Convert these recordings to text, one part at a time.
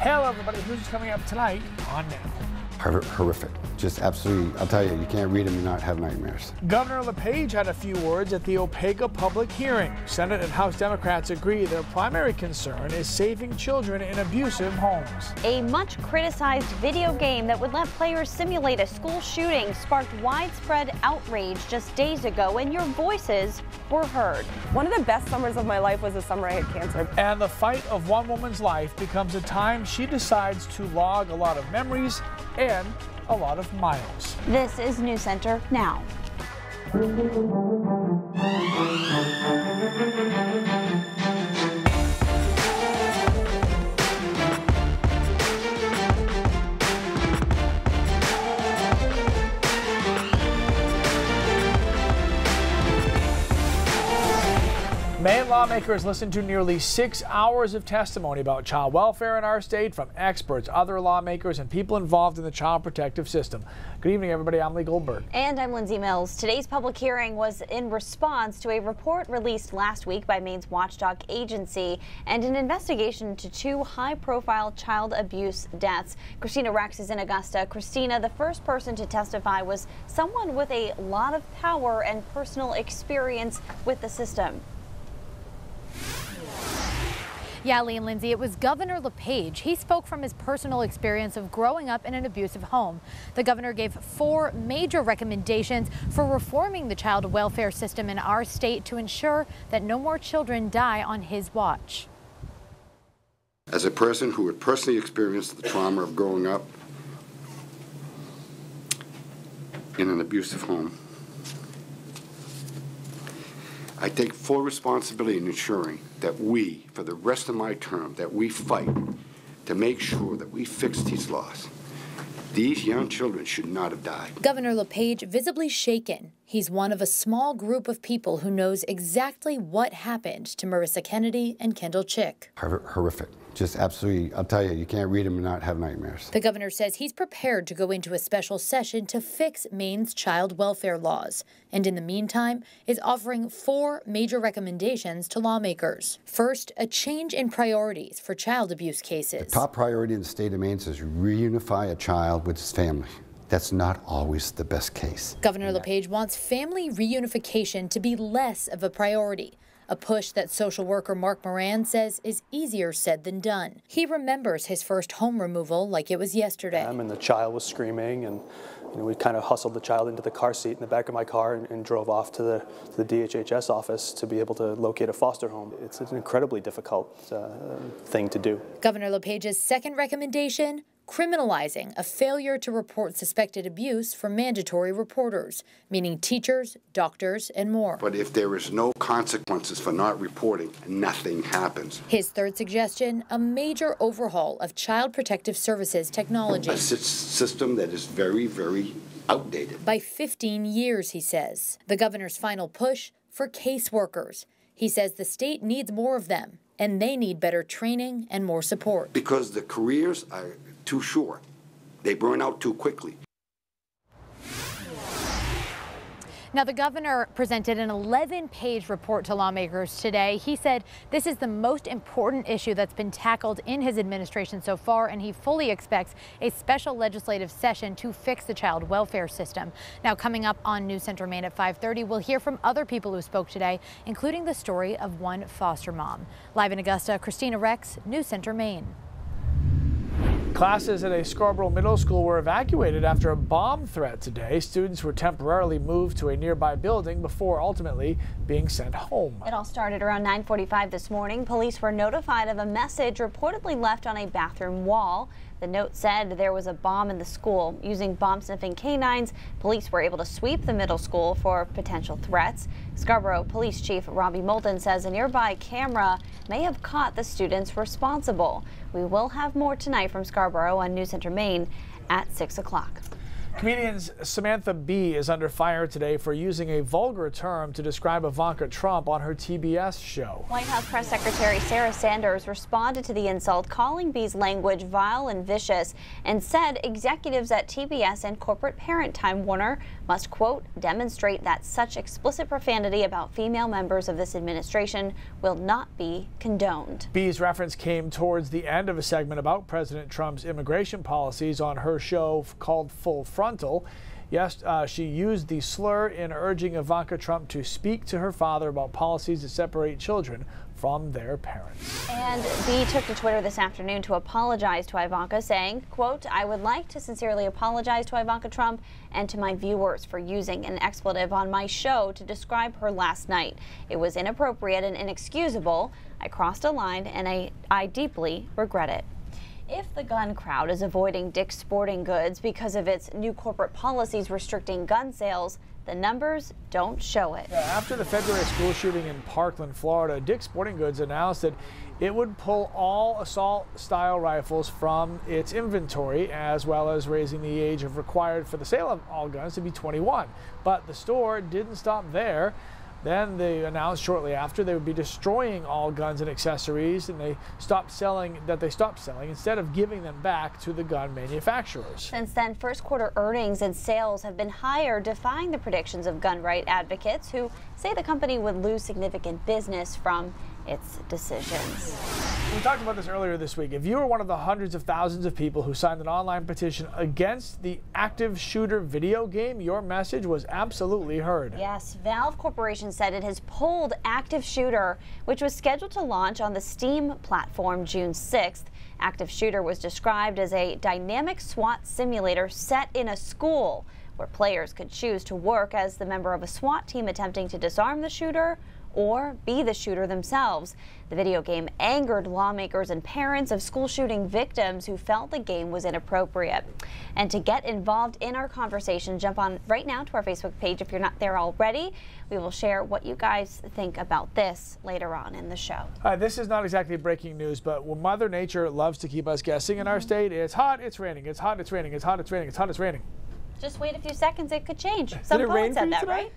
Hello everybody, who's coming up tonight on Now? Horrific. Just absolutely, I'll tell you, you can't read them and not have nightmares. Governor LePage had a few words at the Opeka public hearing. Senate and House Democrats agree their primary concern is saving children in abusive homes. A much criticized video game that would let players simulate a school shooting sparked widespread outrage just days ago, and your voices were heard. One of the best summers of my life was the summer I had cancer. And the fight of one woman's life becomes a time she decides to log a lot of memories and a lot of miles. This is NewsCenter Now. Maine lawmakers listened to nearly 6 hours of testimony about child welfare in our state from experts, other lawmakers, and people involved in the child protective system. Good evening, everybody. I'm Lee Goldberg. And I'm Lindsay Mills. Today's public hearing was in response to a report released last week by Maine's watchdog agency and an investigation into 2 high-profile child abuse deaths. Christina Rex is in Augusta. Christina, the first person to testify was someone with a lot of power and personal experience with the system. Yeah, Lee and Lindsay, it was Governor LePage. He spoke from his personal experience of growing up in an abusive home. The governor gave 4 major recommendations for reforming the child welfare system in our state to ensure that no more children die on his watch. As a person who had personally experienced the trauma of growing up in an abusive home, I take full responsibility in ensuring that we, for the rest of my term, that we fight to make sure that we fix these laws. These young children should not have died. Governor LePage visibly shaken. He's one of a small group of people who knows exactly what happened to Marissa Kennedy and Kendall Chick. Horrific. Just absolutely, I'll tell you, you can't read them and not have nightmares. The governor says he's prepared to go into a special session to fix Maine's child welfare laws, and in the meantime is offering 4 major recommendations to lawmakers. First, a change in priorities for child abuse cases. The top priority in the state of Maine is reunify a child with his family. That's not always the best case. Governor LePage wants family reunification to be less of a priority. A push that social worker Mark Moran says is easier said than done. He remembers his first home removal like it was yesterday. And the child was screaming, and we kind of hustled the child into the car seat in the back of my car and drove off to the DHHS office to be able to locate a foster home. It's an incredibly difficult thing to do. Governor LePage's second recommendation: criminalizing a failure to report suspected abuse for mandatory reporters, meaning teachers, doctors, and more. But if there is no consequences for not reporting, nothing happens. His third suggestion: a major overhaul of child protective services technology. A system that is very, very outdated. By 15 years, he says. The governor's final push for caseworkers. He says the state needs more of them, and they need better training and more support. Because the careers are too short. They burn out too quickly. Now, the governor presented an 11-page report to lawmakers today. He said this is the most important issue that's been tackled in his administration so far, and he fully expects a special legislative session to fix the child welfare system. Now, coming up on NewsCenter Maine at 5:30, we'll hear from other people who spoke today, including the story of one foster mom. Live in Augusta, Christina Rex, NewsCenter Maine. Classes at a Scarborough middle school were evacuated after a bomb threat today. Students were temporarily moved to a nearby building before ultimately being sent home. It all started around 9:45 this morning. Police were notified of a message reportedly left on a bathroom wall. The note said there was a bomb in the school. Using bomb-sniffing canines, police were able to sweep the middle school for potential threats. Scarborough Police Chief Robbie Moulton says a nearby camera may have caught the students responsible. We will have more tonight from Scarborough on NewsCenter Maine at 6 o'clock. Comedian Samantha Bee is under fire today for using a vulgar term to describe Ivanka Trump on her TBS show. White House Press Secretary Sarah Sanders responded to the insult, calling Bee's language vile and vicious, and said executives at TBS and corporate parent Time Warner must, quote, demonstrate that such explicit profanity about female members of this administration will not be condoned. Bee's reference came towards the end of a segment about President Trump's immigration policies on her show called Full Frontal. Yes, she used the slur in urging Ivanka Trump to speak to her father about policies that separate children from their parents. And Bee took to Twitter this afternoon to apologize to Ivanka, saying, quote, I would like to sincerely apologize to Ivanka Trump and to my viewers for using an expletive on my show to describe her last night. It was inappropriate and inexcusable. I crossed a line and I deeply regret it. If the gun crowd is avoiding Dick's Sporting Goods because of its new corporate policies restricting gun sales, the numbers don't show it. After the February school shooting in Parkland, Florida, Dick's Sporting Goods announced that it would pull all assault-style rifles from its inventory, as well as raising the age required for the sale of all guns to be 21. But the store didn't stop there. Then they announced shortly after they would be destroying all guns and accessories, and they stopped selling instead of giving them back to the gun manufacturers. Since then, first quarter earnings and sales have been higher, defying the predictions of gun right advocates who say the company would lose significant business from its decisions. We talked about this earlier this week. If you were one of the hundreds of thousands of people who signed an online petition against the active shooter video game, your message was absolutely heard. Yes, Valve Corporation said it has pulled Active Shooter, which was scheduled to launch on the Steam platform June 6th. Active Shooter was described as a dynamic SWAT simulator set in a school, where players could choose to work as the member of a SWAT team attempting to disarm the shooter or be the shooter themselves. The video game angered lawmakers and parents of school shooting victims who felt the game was inappropriate. And to get involved in our conversation, jump on right now to our Facebook page if you're not there already. We will share what you guys think about this later on in the show. This is not exactly breaking news, but when Mother Nature loves to keep us guessing in our state, it's hot, it's raining, it's hot, it's raining, it's hot, it's raining, it's hot, it's raining. Just wait a few seconds, it could change. Some poet said that, right?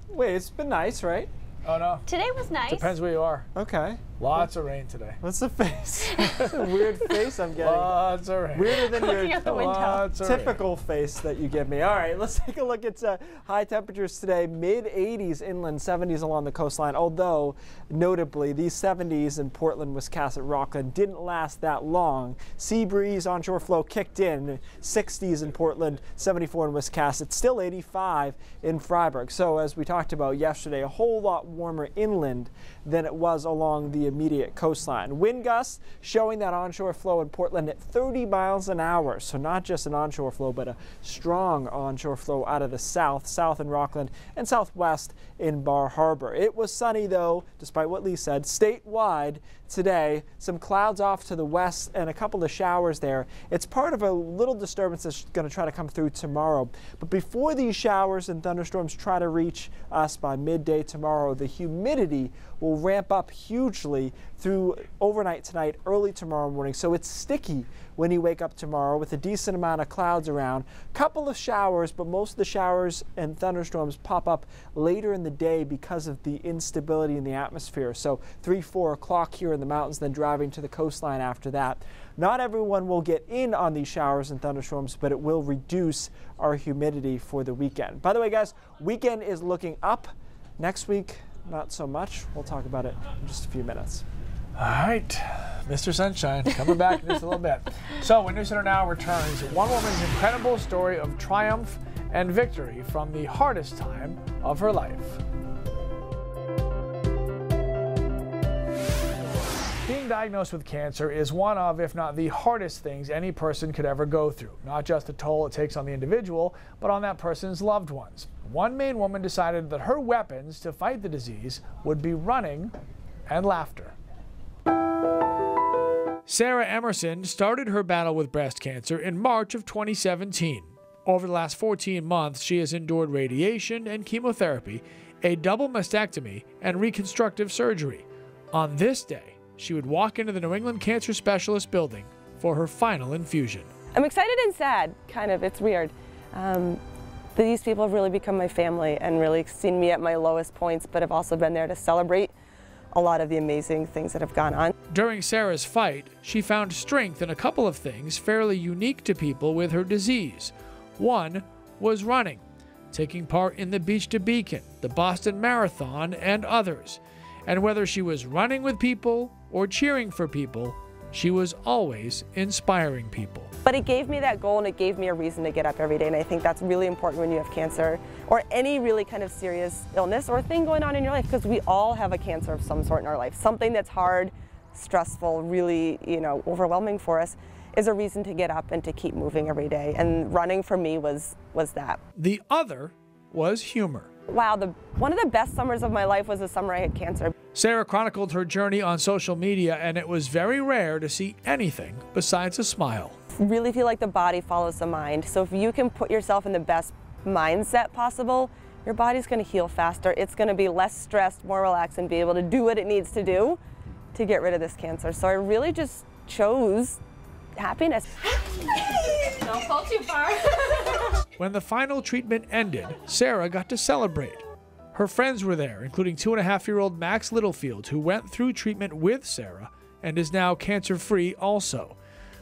Wait, it's been nice, right? Oh no. Today was nice. Depends where you are. Okay. Lots of rain today. What's the face? That's a weird face I'm getting. Lots of rain. Weirder than Looking out the window. typical face that you give me. All right, let's take a look at high temperatures today. Mid-80s inland, 70s along the coastline. Although, notably, these 70s in Portland, Wiscasset, Rockland didn't last that long. Sea breeze, onshore flow kicked in. 60s in Portland, 74 in Wiscasset. Still 85 in Freiburg. So, as we talked about yesterday, a whole lot warmer inland than it was along the immediate coastline. Wind gusts showing that onshore flow in Portland at 30 miles an hour. So not just an onshore flow, but a strong onshore flow out of the south in Rockland and southwest in Bar Harbor. It was sunny though, despite what Lee said, statewide today. Some clouds off to the west and a couple of showers there. It's part of a little disturbance that's going to try to come through tomorrow. But before these showers and thunderstorms try to reach us by midday tomorrow, the humidity will ramp up hugely through overnight tonight, early tomorrow morning. So it's sticky when you wake up tomorrow with a decent amount of clouds around. Couple of showers, but most of the showers and thunderstorms pop up later in the day because of the instability in the atmosphere. So 3-4 o'clock here in the mountains, then driving to the coastline after that. Not everyone will get in on these showers and thunderstorms, but it will reduce our humidity for the weekend. By the way, guys, weekend is looking up. Next week, not so much. We'll talk about it in just a few minutes. All right, Mr. Sunshine, coming back in just a little bit. So when NewsCenter Now returns, one woman's incredible story of triumph and victory from the hardest time of her life. Being diagnosed with cancer is one of, if not the hardest things any person could ever go through. Not just the toll it takes on the individual, but on that person's loved ones. One Maine woman decided that her weapons to fight the disease would be running and laughter. Sarah Emerson started her battle with breast cancer in March of 2017. Over the last 14 months, she has endured radiation and chemotherapy, a double mastectomy, and reconstructive surgery. On this day, she would walk into the New England Cancer Specialist building for her final infusion. I'm excited and sad, kind of. It's weird. These people have really become my family and really seen me at my lowest points, but have also been there to celebrate a lot of the amazing things that have gone on. During Sarah's fight, she found strength in a couple of things fairly unique to people with her disease. One was running, taking part in the Beach to Beacon, the Boston Marathon, and others. And whether she was running with people or cheering for people, she was always inspiring people. But it gave me that goal, and it gave me a reason to get up every day, and I think that's really important when you have cancer or any really kind of serious illness or thing going on in your life, because we all have a cancer of some sort in our life. Something that's hard, stressful, really, overwhelming for us is a reason to get up and to keep moving every day, and running for me was that. The other was humor. Wow, one of the best summers of my life was the summer I had cancer. Sarah chronicled her journey on social media, and it was very rare to see anything besides a smile. Really feel like the body follows the mind. So if you can put yourself in the best mindset possible, your body's going to heal faster. It's going to be less stressed, more relaxed, and be able to do what it needs to do to get rid of this cancer. So I really just chose happiness. Don't fall too far. When the final treatment ended, Sarah got to celebrate. Her friends were there, including 2.5-year-old Max Littlefield, who went through treatment with Sarah and is now cancer-free also.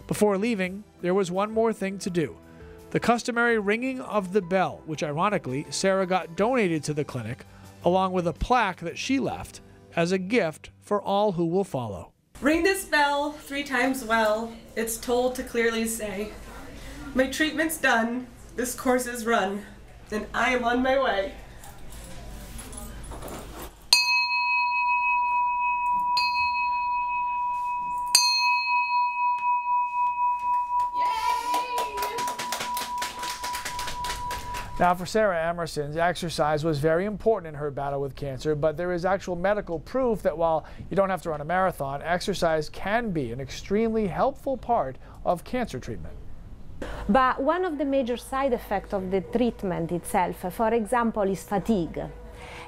Before leaving, there was one more thing to do. The customary ringing of the bell, which ironically Sarah got donated to the clinic, along with a plaque that she left as a gift for all who will follow. Ring this bell 3 times well. It's told to clearly say, my treatment's done, this course is run, and I am on my way. Now, for Sarah Emerson, exercise was very important in her battle with cancer, but there is actual medical proof that while you don't have to run a marathon, exercise can be an extremely helpful part of cancer treatment. But one of the major side effects of the treatment itself, for example, is fatigue.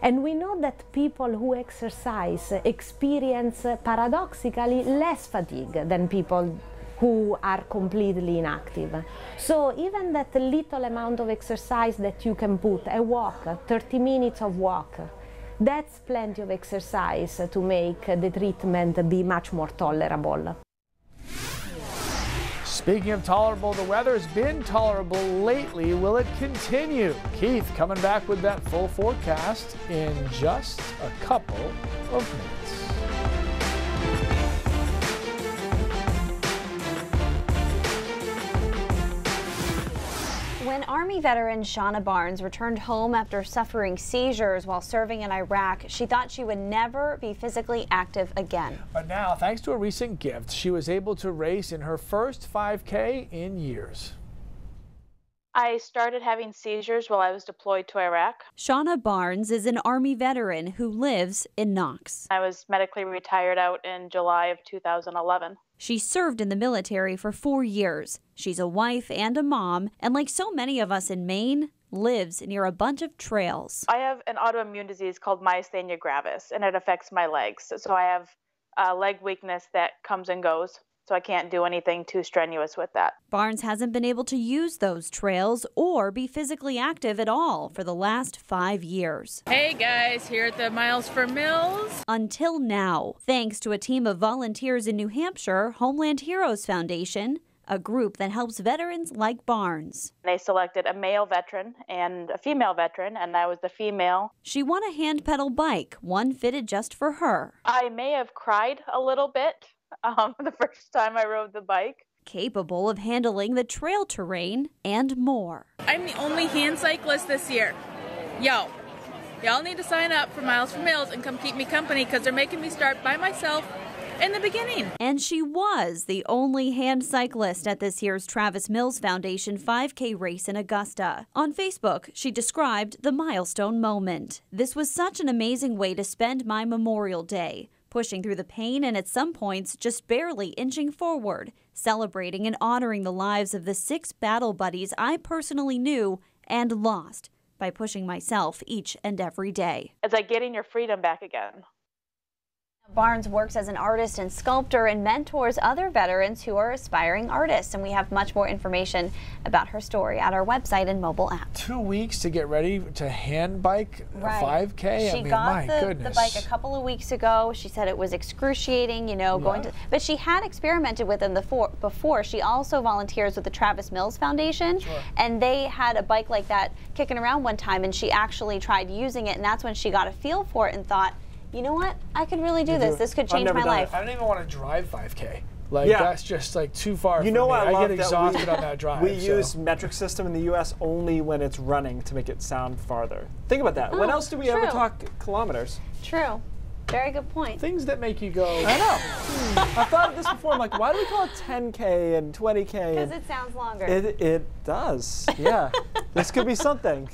And we know that people who exercise experience paradoxically less fatigue than people who are completely inactive. So even that little amount of exercise that you can put, a walk, 30 minutes of walk, that's plenty of exercise to make the treatment be much more tolerable. Speaking of tolerable, the weather's been tolerable lately. Will it continue? Keith coming back with that full forecast in just a couple of minutes. When Army veteran Shauna Barnes returned home after suffering seizures while serving in Iraq, she thought she would never be physically active again. But now, thanks to a recent gift, she was able to race in her first 5K in years. I started having seizures while I was deployed to Iraq. Shauna Barnes is an Army veteran who lives in Knox. I was medically retired out in July of 2011. She served in the military for 4 years. She's a wife and a mom, and like so many of us in Maine, lives near a bunch of trails. I have an autoimmune disease called myasthenia gravis, and it affects my legs. So I have leg weakness that comes and goes. So I can't do anything too strenuous with that. Barnes hasn't been able to use those trails or be physically active at all for the last 5 years. Hey guys, here at the Miles for Mills. Until now, thanks to a team of volunteers in New Hampshire, Homeland Heroes Foundation, a group that helps veterans like Barnes. They selected a male veteran and a female veteran, and I was the female. She won a hand pedal bike, one fitted just for her. I may have cried a little bit the first time I rode the bike. Capable of handling the trail terrain and more. I'm the only hand cyclist this year. Y'all need to sign up for Miles for Mills and come keep me company because they're making me start by myself in the beginning. And she was the only hand cyclist at this year's Travis Mills Foundation 5K race in Augusta. On Facebook, she described the milestone moment. This was such an amazing way to spend my Memorial Day. Pushing through the pain and at some points just barely inching forward, celebrating and honoring the lives of the 6 battle buddies I personally knew and lost by pushing myself each and every day. It's like getting your freedom back again. Barnes works as an artist and sculptor and mentors other veterans who are aspiring artists. And we have much more information about her story at our website and mobile app. 2 weeks to get ready to hand bike a 5K? She got the bike a couple of weeks ago. She said it was excruciating, you know, but she had experimented with them before. She also volunteers with the Travis Mills Foundation, and they had a bike like that kicking around one time, and she actually tried using it, and that's when she got a feel for it and thought, you know what? I could really do this. This could change my life. I don't even want to drive 5K. Like, that's just like too far. You know what? I get exhausted on that drive. We use metric system in the U.S. only when it's running to make it sound farther. Think about that. When else do we ever talk kilometers? True. Very good point. Things that make you go. I know. I've thought of this before. I'm like, why do we call it 10K and 20K? Because it sounds longer. It does. Yeah. This could be something.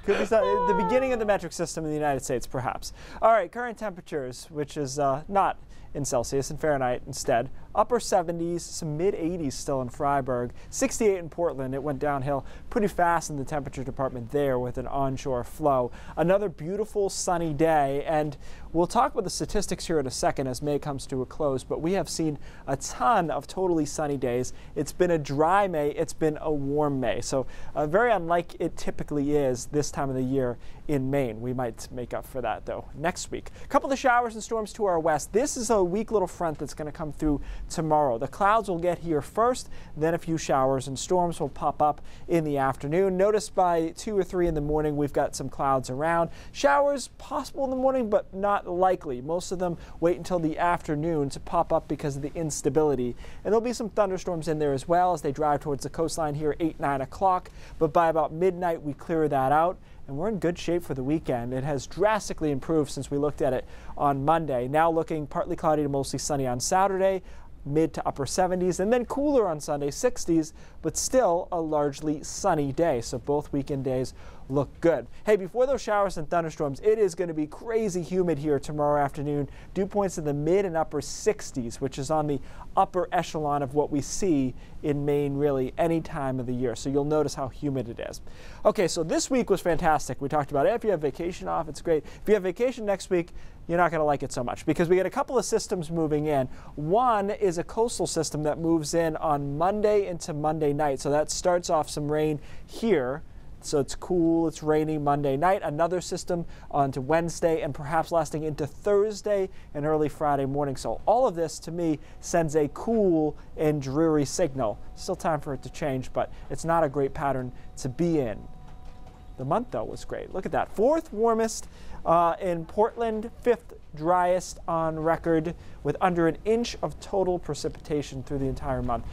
Could be the beginning of the metric system in the United States, perhaps. All right, current temperatures, which is not in Celsius, in Fahrenheit instead. Upper 70s, some mid 80s still in Freiburg, 68 in Portland. It went downhill pretty fast in the temperature department there with an onshore flow. Another beautiful sunny day, and we'll talk about the statistics here in a second as May comes to a close, but we have seen a ton of totally sunny days. It's been a dry May, it's been a warm May, so very unlike it typically is this time of the year in Maine. We might make up for that though next week. A couple of showers and storms to our west. This is a weak little front that's going to come through tomorrow. The clouds will get here first, then a few showers and storms will pop up in the afternoon. Notice by 2 or 3 in the morning we've got some clouds around. Showers possible in the morning, but not likely. Most of them wait until the afternoon to pop up because of the instability. And there'll be some thunderstorms in there as well as they drive towards the coastline here 8, 9 o'clock. But by about midnight we clear that out. And we're in good shape for the weekend. It has drastically improved since we looked at it on Monday. Now looking partly cloudy to mostly sunny on Saturday, mid to upper 70s, and then cooler on Sunday, 60s, but still a largely sunny day. So both weekend days look good. Hey, before those showers and thunderstorms, it is going to be crazy humid here tomorrow afternoon. Dew points in the mid and upper 60s, which is on the upper echelon of what we see in Maine really any time of the year. So you'll notice how humid it is. Okay, so this week was fantastic. We talked about it. If you have vacation off, it's great. If you have vacation next week, you're not going to like it so much because we get a couple of systems moving in. One is a coastal system that moves in on Monday into Monday night. So that starts off some rain here. So it's cool, it's rainy Monday night. Another system onto Wednesday and perhaps lasting into Thursday and early Friday morning. So all of this to me sends a cool and dreary signal. Still time for it to change, but it's not a great pattern to be in. The month though was great. Look at that. 4th warmest in Portland, 5th driest on record with under an inch of total precipitation through the entire month.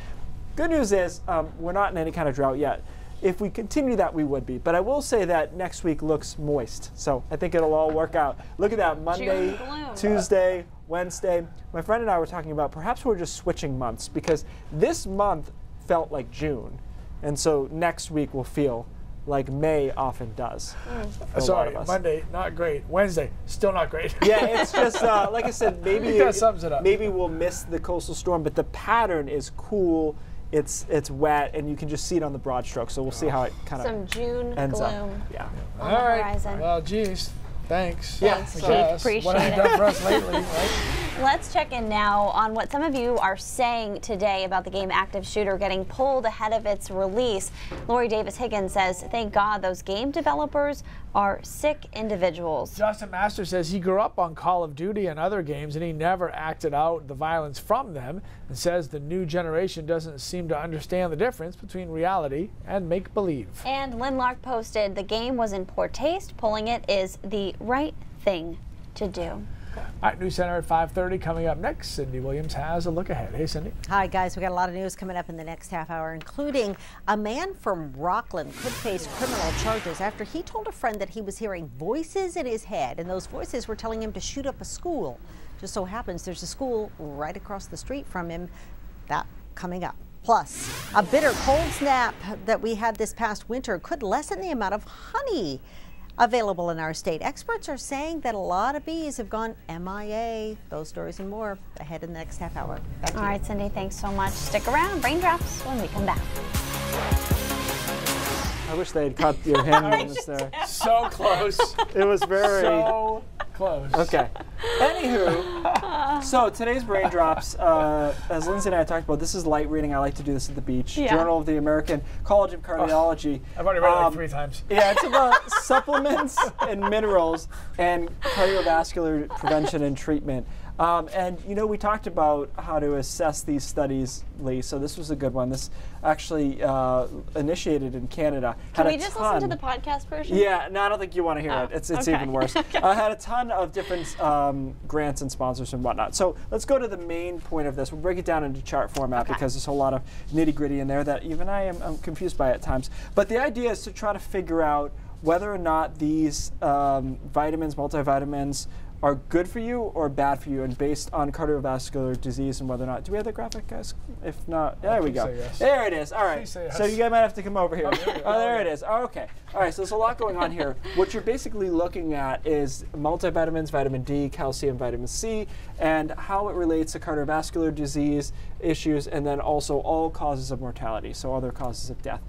Good news is we're not in any kind of drought yet. If we continue that, we would be. But I will say that next week looks moist. So I think it'll all work out. Look at that, Monday, Tuesday, Wednesday. My friend and I were talking about perhaps we're just switching months because this month felt like June. And so next week will feel like May often does. Sorry, Monday, not great. Wednesday, still not great. Yeah, it's just, like I said, maybe that sums it up. Maybe we'll miss the coastal storm, but the pattern is cool. It's wet, and you can just see it on the broad stroke. So we'll see how it kind of some June ends gloom. Up. Yeah. On the horizon. Well, geez, thanks. Thanks, Chief. Appreciate what have you done for us lately, right? Let's check in now on what some of you are saying today about the game Active Shooter getting pulled ahead of its release. Lori Davis-Higgins says, thank God those game developers are sick individuals. Justin Master says he grew up on Call of Duty and other games and he never acted out the violence from them, and says the new generation doesn't seem to understand the difference between reality and make-believe. And Lynn Lark posted, the game was in poor taste. Pulling it is the right thing to do. All right, NewsCenter at 5:30 coming up next. Cindy Williams has a look ahead. Hey, Cindy. Hi, guys. We got a lot of news coming up in the next half hour, including a man from Rockland could face criminal charges after he told a friend that he was hearing voices in his head, and those voices were telling him to shoot up a school. Just so happens there's a school right across the street from him. That coming up. Plus, a bitter cold snap that we had this past winter could lessen the amount of honey available in our state. Experts are saying that a lot of bees have gone MIA. Those stories and more ahead in the next half hour. All right, Cindy, thanks so much. Stick around. Raindrops when we come back. I wish they had caught your hand movements there. So close. It was very so Close. Okay. Anywho, so today's brain drops, as Lindsay and I talked about, this is light reading. I like to do this at the beach. Yeah. Journal of the American College of Cardiology. I've already read it like 3 times. Yeah, it's about supplements and minerals and cardiovascular prevention and treatment. And you know, we talked about how to assess these studies, Lee, so this was a good one. This actually initiated in Canada. Can we just listen to the podcast version? Yeah, no, I don't think you want to hear it. It's okay. even worse. I had a ton of different grants and sponsors and whatnot. So let's go to the main point of this. We'll break it down into chart format because there's a whole lot of nitty-gritty in there that even I am confused by at times. But the idea is to try to figure out whether or not these vitamins, multivitamins, are good for you or bad for you, and based on cardiovascular disease and whether or not. Do we have the graphic, guys? If not, there we go. Yes. There it is. All right. Yes. So you guys might have to come over here. Oh, There it is. Oh, okay. All right. So there's a lot going on here. What you're basically looking at is multivitamins, vitamin D, calcium, vitamin C, and how it relates to cardiovascular disease issues, and then also all causes of mortality, so other causes of death.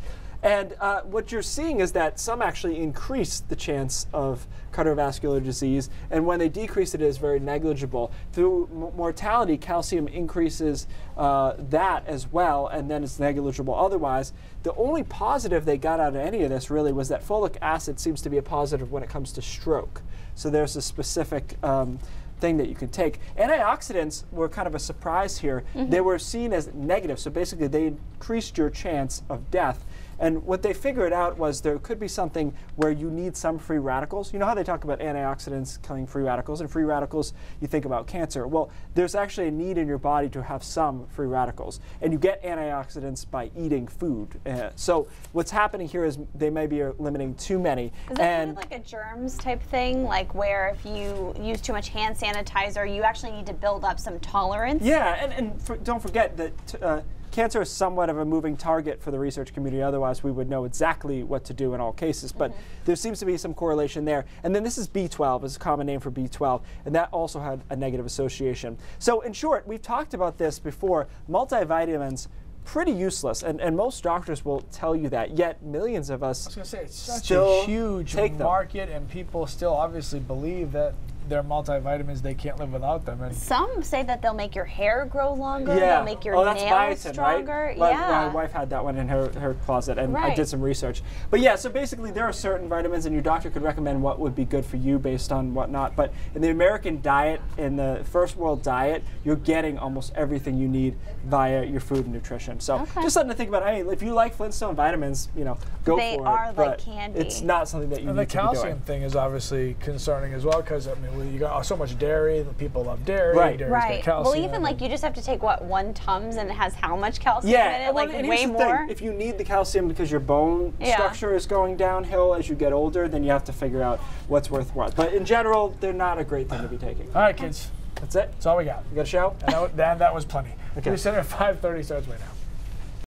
And what you're seeing is that some actually increase the chance of cardiovascular disease, and when they decrease it is very negligible. Through mortality, calcium increases that as well, and then it's negligible otherwise. The only positive they got out of any of this really was that folic acid seems to be a positive when it comes to stroke. So there's a specific thing that you can take. Antioxidants were kind of a surprise here. They were seen as negative, so basically they increased your chance of death. And what they figured out was there could be something where you need some free radicals. You know how they talk about antioxidants killing free radicals, and free radicals, you think about cancer. Well, there's actually a need in your body to have some free radicals. And you get antioxidants by eating food. So what's happening here is they may be limiting too many. Is that kind of like a germs type thing? Like where if you use too much hand sanitizer, you actually need to build up some tolerance? Yeah, and don't forget that cancer is somewhat of a moving target for the research community. Otherwise, we would know exactly what to do in all cases. But there seems to be some correlation there. And then this is B12, is a common name for B12, and that also had a negative association. So in short, we've talked about this before. Multivitamins, pretty useless, and most doctors will tell you that. Yet millions of us I was going to say, it's such still a huge market, and people still obviously believe that they're multivitamins, they can't live without them. And some say that they'll make your hair grow longer, yeah. they'll make your nails biotin, stronger. Right? Yeah. My wife had that one in her closet, and I did some research. But yeah, so basically there are certain vitamins, and your doctor could recommend what would be good for you based on whatnot. But in the American diet, in the first world diet, you're getting almost everything you need via your food and nutrition. So just something to think about. I mean, if you like Flintstone vitamins, you know, go for it. They are like candy. It's not something that you need to be doing. And the calcium thing is obviously concerning as well, because I mean, you got so much dairy. People love dairy. Right. Dairy's got calcium. Well, even like you just have to take what, 1 Tums, and it has how much calcium in it? Well, Like and way here's the more. thing. If you need the calcium because your bone structure is going downhill as you get older, then you have to figure out what's worth what. But in general, they're not a great thing to be taking. All right, kids. That's it. That's all we got. You got a show? And that was plenty. Okay. NewsCenter at 5:30 starts right now.